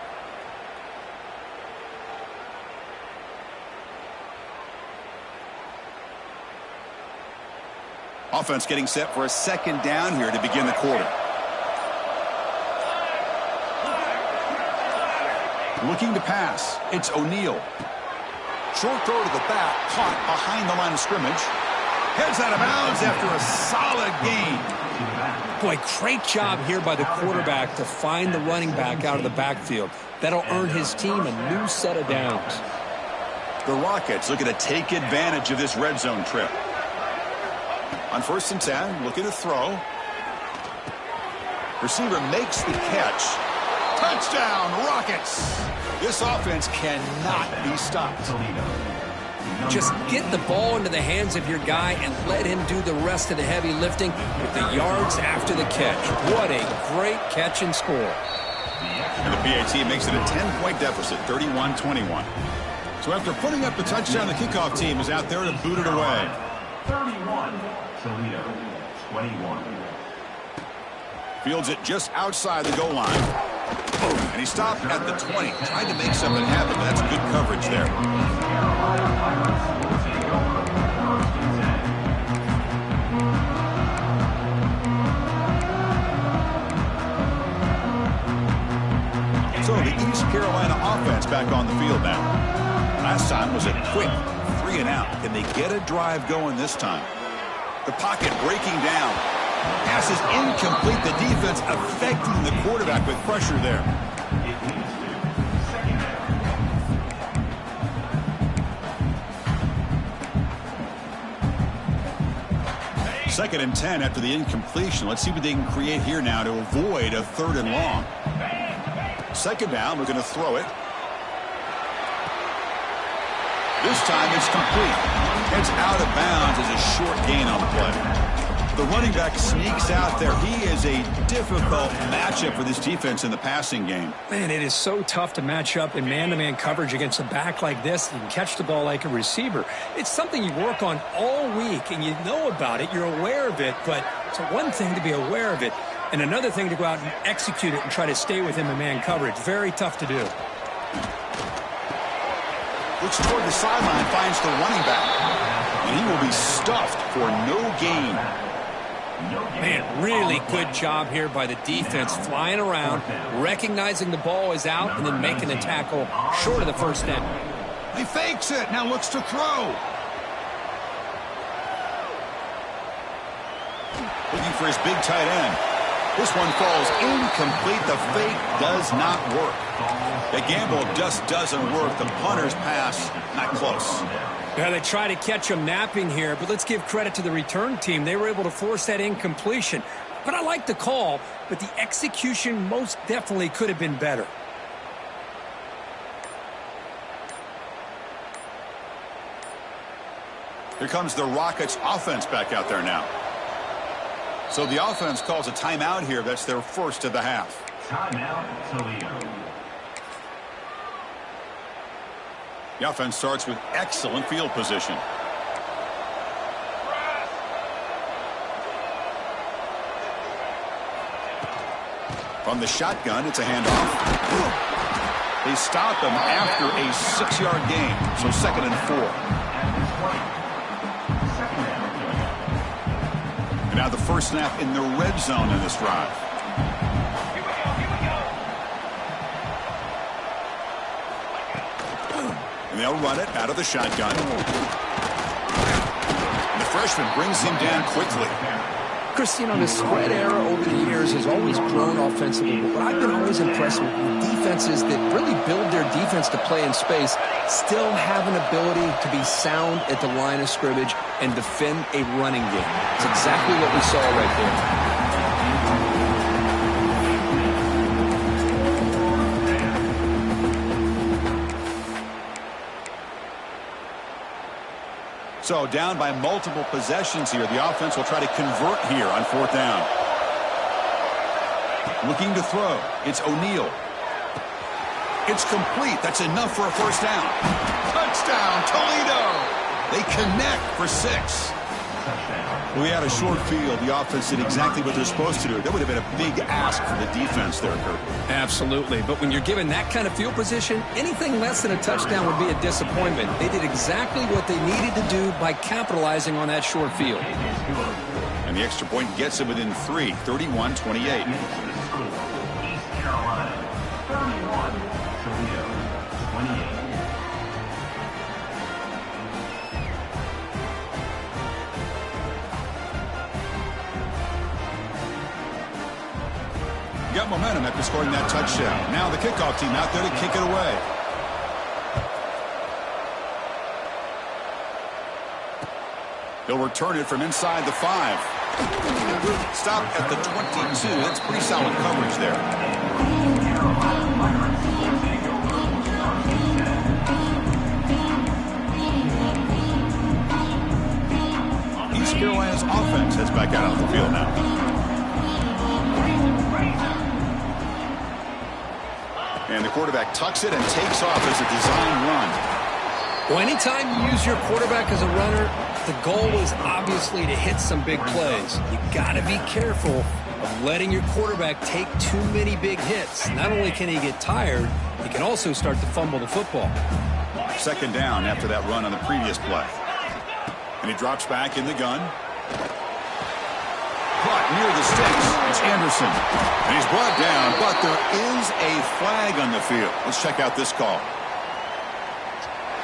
Offense getting set for a second down here to begin the quarter. Looking to pass. It's O'Neal. Short throw to the back. Caught behind the line of scrimmage. Heads out of bounds after a solid gain. Boy, great job here by the quarterback to find the running back out of the backfield. That'll earn his team a new set of downs. The Rockets looking to take advantage of this red zone trip. On 1st and 10, looking to throw. Receiver makes the catch. Touchdown, Rockets! This offense cannot be stopped. Just get the ball into the hands of your guy and let him do the rest of the heavy lifting with the yards after the catch. What a great catch and score. And the PAT makes it a 10-point deficit, 31-21. So after putting up the touchdown, the kickoff team is out there to boot it away. 31, Toledo, 21. Fields it just outside the goal line. And he stopped at the 20, trying to make something happen, but that's good coverage there. So the East Carolina offense back on the field now. Last time was a quick 3-and-out. Can they get a drive going this time? The pocket breaking down. Pass is incomplete. The defense affecting the quarterback with pressure there. Second and 10 after the incompletion. Let's see what they can create here now to avoid a 3rd and long. Second down, we're going to throw it. This time it's complete. It's out of bounds as a short gain on the play. The running back sneaks out there. He is a difficult matchup for this defense in the passing game. Man, it is so tough to match up in man-to-man coverage against a back like this. You can catch the ball like a receiver. It's something you work on all week, and you know about it. You're aware of it, but it's one thing to be aware of it, and another thing to go out and execute it and try to stay with him in man coverage. Very tough to do. Looks toward the sideline, finds the running back, and he will be stuffed for no gain. Man, really good job here by the defense, flying around, recognizing the ball is out, and then making the tackle short of the first down. He fakes it, now looks to throw. Looking for his big tight end. This one falls incomplete. The fake does not work. The gamble just doesn't work. The punter's pass, not close. Yeah, they try to catch him napping here, but let's give credit to the return team. They were able to force that incompletion. But I like the call, but the execution most definitely could have been better. Here comes the Rockets offense back out there now. So the offense calls a timeout here. That's their first of the half. Timeout, Toledo. The offense starts with excellent field position. From the shotgun, it's a handoff. They stop him after a 6-yard gain, so 2nd and 4. And now the first snap in the red zone in this drive. And they'll run it out of the shotgun. And the freshman brings him down quickly. Chris, you know, the spread era over the years has always grown offensively, but I've been always impressed with defenses that really build their defense to play in space, still have an ability to be sound at the line of scrimmage and defend a running game. It's exactly what we saw right there. So down by multiple possessions here. The offense will try to convert here on 4th down. Looking to throw. It's O'Neal. It's complete. That's enough for a 1st down. Touchdown, Toledo. They connect for 6. We had a short field. The offense did exactly what they're supposed to do. That would have been a big ask for the defense there, Kurt. Absolutely. But when you're given that kind of field position, anything less than a touchdown would be a disappointment. They did exactly what they needed to do by capitalizing on that short field. And the extra point gets them within 3, 31-28. East Carolina, 31. Toledo, 28. Got momentum after scoring that touchdown. Now the kickoff team out there to kick it away. They'll return it from inside the 5. Stop at the 22. That's pretty solid coverage there. East Carolina's offense heads back out on the field now. And the quarterback tucks it and takes off as a design run. Well, anytime you use your quarterback as a runner, the goal is obviously to hit some big plays. You got to be careful of letting your quarterback take too many big hits. Not only can he get tired, he can also start to fumble the football. 2nd down after that run on the previous play. And he drops back in the gun. Caught near the sticks. It's Anderson. And he's brought down, but there is a flag on the field. Let's check out this call.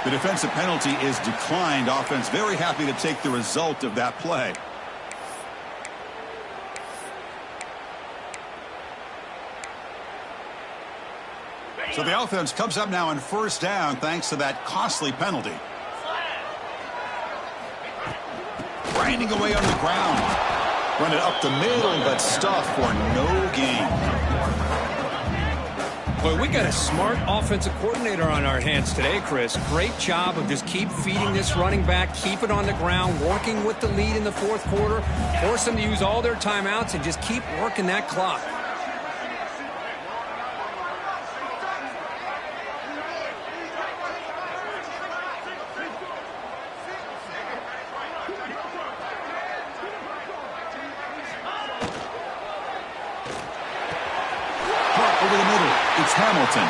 The defensive penalty is declined. Offense very happy to take the result of that play. So the offense comes up now on 1st down thanks to that costly penalty. Grinding away on the ground. Run it up the middle, but stuff for no gain. Boy, we got a smart offensive coordinator on our hands today, Chris. Great job of just keep feeding this running back, keep it on the ground, working with the lead in the 4th quarter, force them to use all their timeouts, and just keep working that clock. Over the middle, it's Hamilton.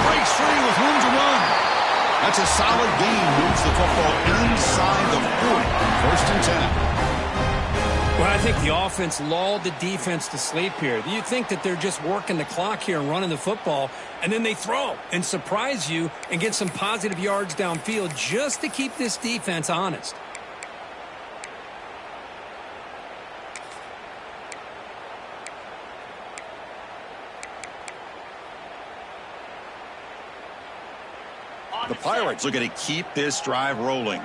Breaks free with room to run. That's a solid gain. Moves the football inside the 40. 1st and 10. Well, I think the offense lulled the defense to sleep here. You think that they're just working the clock here and running the football, and then they throw and surprise you and get some positive yards downfield just to keep this defense honest. The Pirates looking to keep this drive rolling.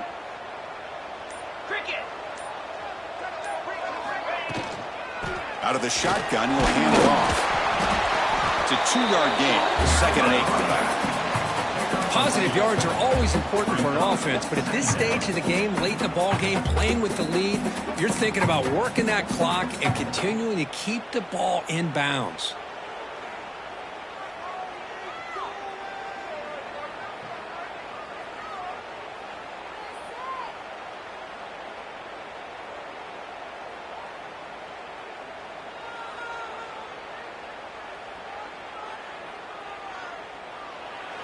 Out of the shotgun, he'll hand it off. It's a 2-yard gain. 2nd and 8 for the back. Positive yards are always important for an offense, but at this stage of the game, late in the ball game, playing with the lead, you're thinking about working that clock and continuing to keep the ball in bounds.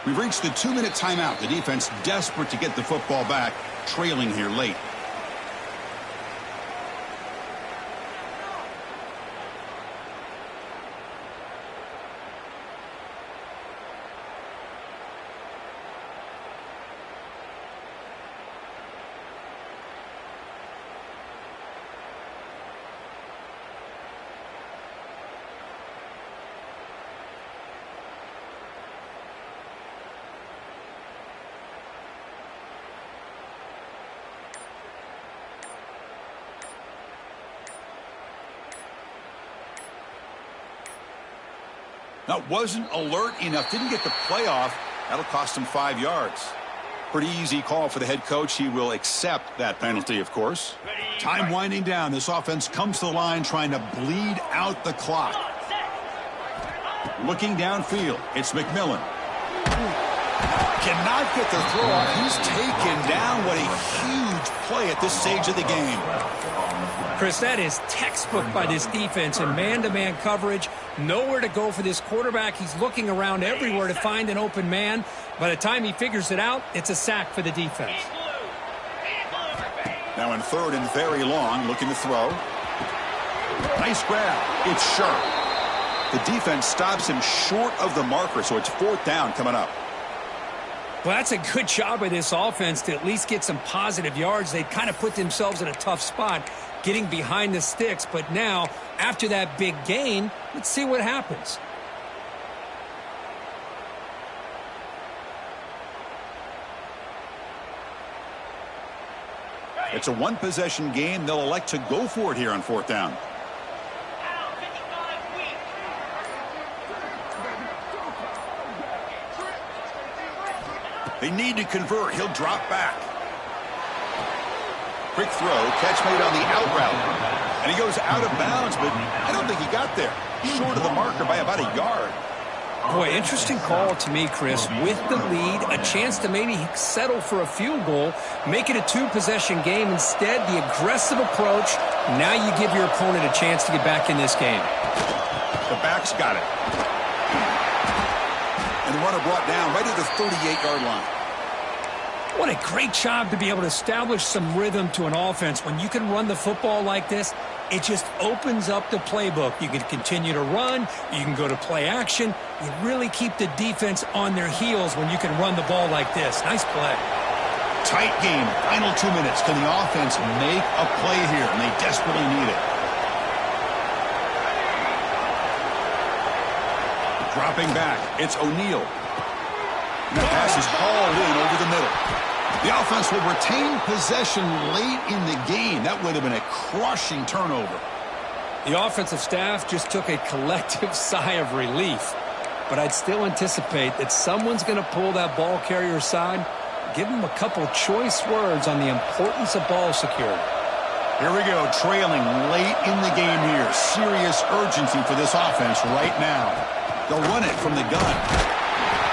We've reached the 2-minute timeout. The defense desperate to get the football back, trailing here late. That wasn't alert enough. Didn't get the play off. That'll cost him 5 yards. Pretty easy call for the head coach. He will accept that penalty, of course. Time winding down. This offense comes to the line trying to bleed out the clock. Looking downfield, it's McMillan. Cannot get the throw off. He's taken down. What a huge play at this stage of the game. Chris, that is textbook by this defense in man-to-man coverage. Nowhere to go for this quarterback. He's looking around everywhere to find an open man. By the time he figures it out, it's a sack for the defense. Now in third and very long, looking to throw. Nice grab. It's sharp. The defense stops him short of the marker, so it's fourth down coming up. Well, that's a good job by this offense to at least get some positive yards. They kind of put themselves in a tough spot getting behind the sticks. But now, after that big gain, let's see what happens. It's a one-possession game. They'll elect to go for it here on fourth down. They need to convert. He'll drop back. Quick throw. Catch made on the out route. And he goes out of bounds, but I don't think he got there. Short of the marker by about a yard. Boy, interesting call to me, Chris. With the lead, a chance to maybe settle for a field goal, make it a two-possession game. Instead, the aggressive approach. Now you give your opponent a chance to get back in this game. The back's got it. And the runner brought down right at the 38-yard line. What a great job to be able to establish some rhythm to an offense. When you can run the football like this, it just opens up the playbook. You can continue to run. You can go to play action. You really keep the defense on their heels when you can run the ball like this. Nice play. Tight game. Final 2 minutes. Can the offense make a play here? And they desperately need it. Dropping back. It's O'Neal. The pass is hauled in over the middle. The offense will retain possession late in the game. That would have been a crushing turnover. The offensive staff just took a collective sigh of relief. But I'd still anticipate that someone's going to pull that ball carrier aside, give him a couple choice words on the importance of ball security. Here we go, trailing late in the game here. Serious urgency for this offense right now. They'll run it from the gun.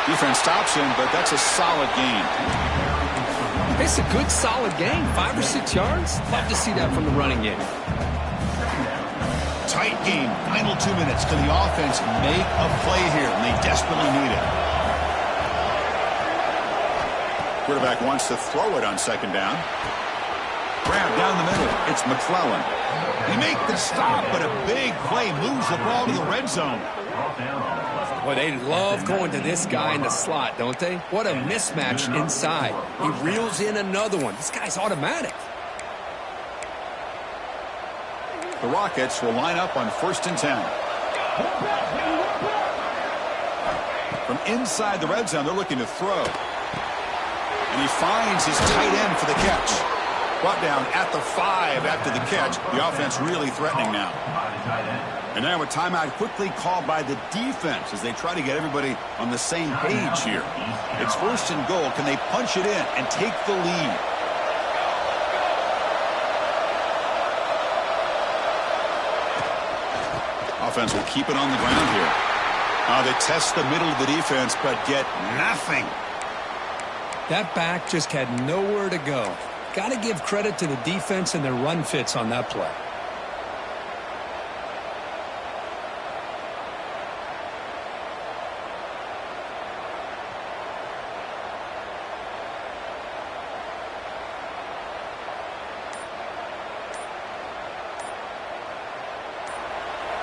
Defense stops him, but that's a solid game. It's a good, solid game. 5 or 6 yards. Love to see that from the running game. Tight game. Final 2 minutes. Can the offense make a play here? And they desperately need it. Quarterback wants to throw it on second down. Grab down the middle. It's McClellan. They make the stop, but a big play moves the ball to the red zone. Boy, they love going to this guy in the slot, don't they? What a mismatch inside. He reels in another one. This guy's automatic. The Rockets will line up on 1st and 10. From inside the red zone, they're looking to throw. And he finds his tight end for the catch. Brought down at the 5 after the catch. The offense really threatening now. And now a timeout quickly called by the defense as they try to get everybody on the same page here. It's 1st and goal. Can they punch it in and take the lead? Offense will keep it on the ground here. They test the middle of the defense, but get nothing. That back just had nowhere to go. Got to give credit to the defense and their run fits on that play.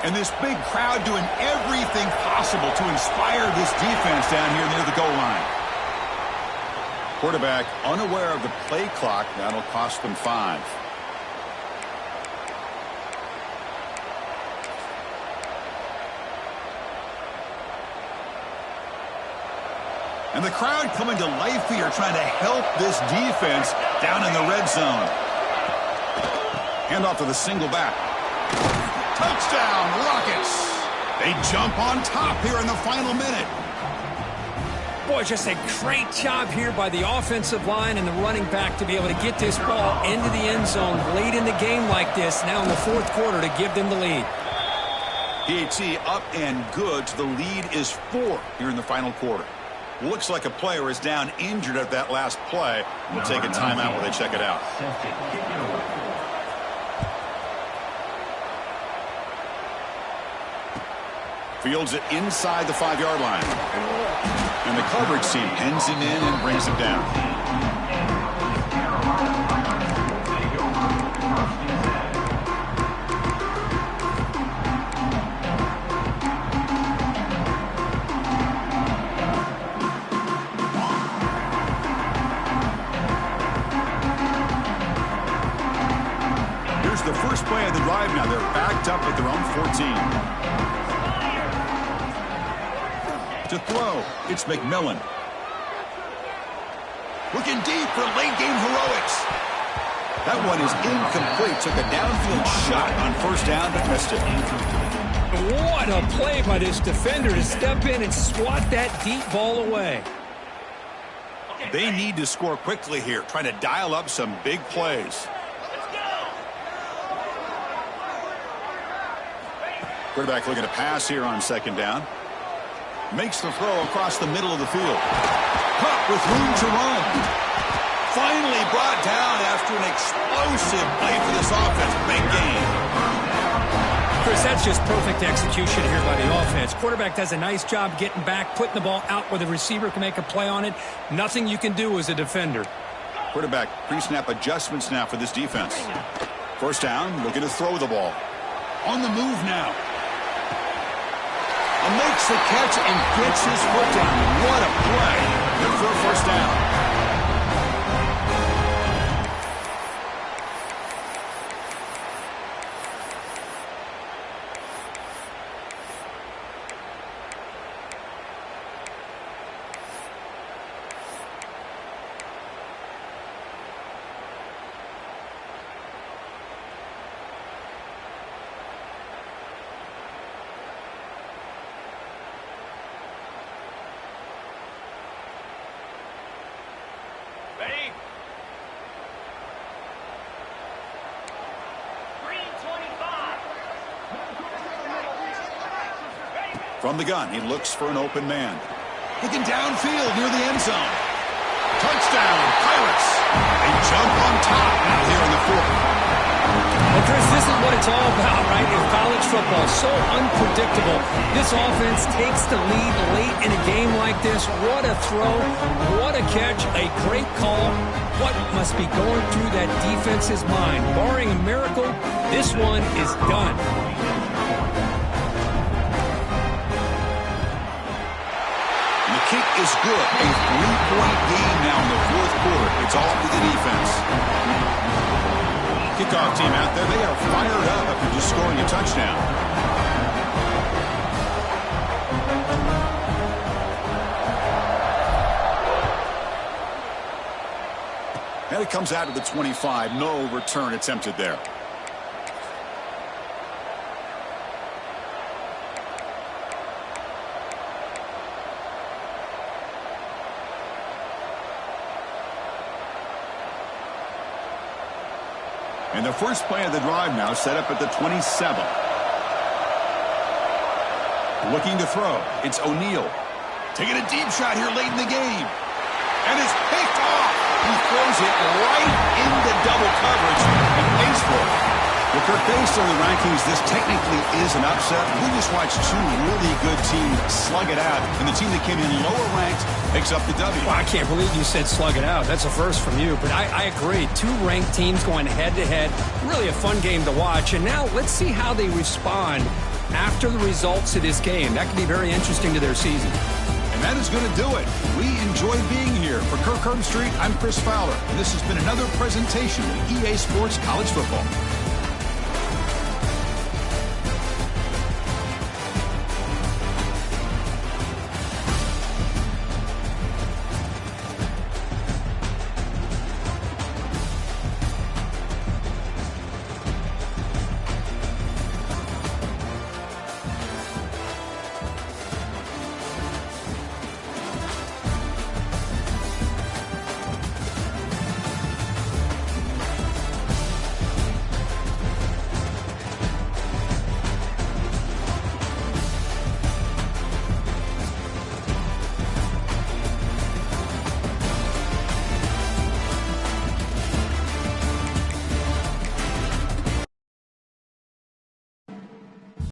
And this big crowd doing everything possible to inspire this defense down here near the goal line. Quarterback unaware of the play clock. That'll cost them 5. And the crowd coming to life here, trying to help this defense down in the red zone. Handoff to the single back. Touchdown, Rockets. They jump on top here in the final minute. Boy, just a great job here by the offensive line and the running back to be able to get this ball into the end zone late in the game like this, now in the fourth quarter, to give them the lead. PAT up and good. The lead is 4 here in the final quarter. Looks like a player is down injured at that last play. We'll take a timeout while they check it out. Fields it inside the 5-yard line. And the coverage team pens him in and brings him down. Here's the first play of the drive now. They're backed up at their own 14. To throw, it's McMillan. Looking deep for late-game heroics. That one is incomplete. Took a downfield shot on first down, but missed it. What a play by this defender to step in and swat that deep ball away. They need to score quickly here, trying to dial up some big plays. Quarterback looking to pass here on second down. Makes the throw across the middle of the field. Caught with room to run. Finally brought down after an explosive play for this offense. Big game. Chris, that's just perfect execution here by the offense. Quarterback does a nice job getting back, putting the ball out where the receiver can make a play on it. Nothing you can do as a defender. Quarterback pre-snap adjustments now for this defense. First down, looking to throw the ball. On the move now. And makes the catch and gets his foot down. What a play. Good for a first down. From the gun, he looks for an open man. Looking downfield near the end zone. Touchdown, Pirates. They jump on top now here in the fourth. Well, Chris, this is what it's all about, right? In college football, so unpredictable. This offense takes the lead late in a game like this. What a throw. What a catch. A great call. What must be going through that defense's mind? Barring a miracle, this one is done. Kick is good. A 3-point game now in the fourth quarter. It's all up to the defense. Kickoff team out there. They are fired up after just scoring a touchdown. And it comes out to the 25. No return attempted there. And the first play of the drive now set up at the 27. Looking to throw. It's O'Neal. Taking a deep shot here late in the game. And it's picked off. He throws it right into double coverage and pays for it. Well, Kirk, based on the rankings, this technically is an upset. We just watched two really good teams slug it out, and the team that came in lower ranked picks up the W. Well, I can't believe you said slug it out. That's a first from you, but I agree. Two ranked teams going head-to-head. Really a fun game to watch. And now let's see how they respond after the results of this game. That could be very interesting to their season. And that is going to do it. We enjoy being here. For Kirk Herbstreit, I'm Chris Fowler, and this has been another presentation of EA Sports College Football.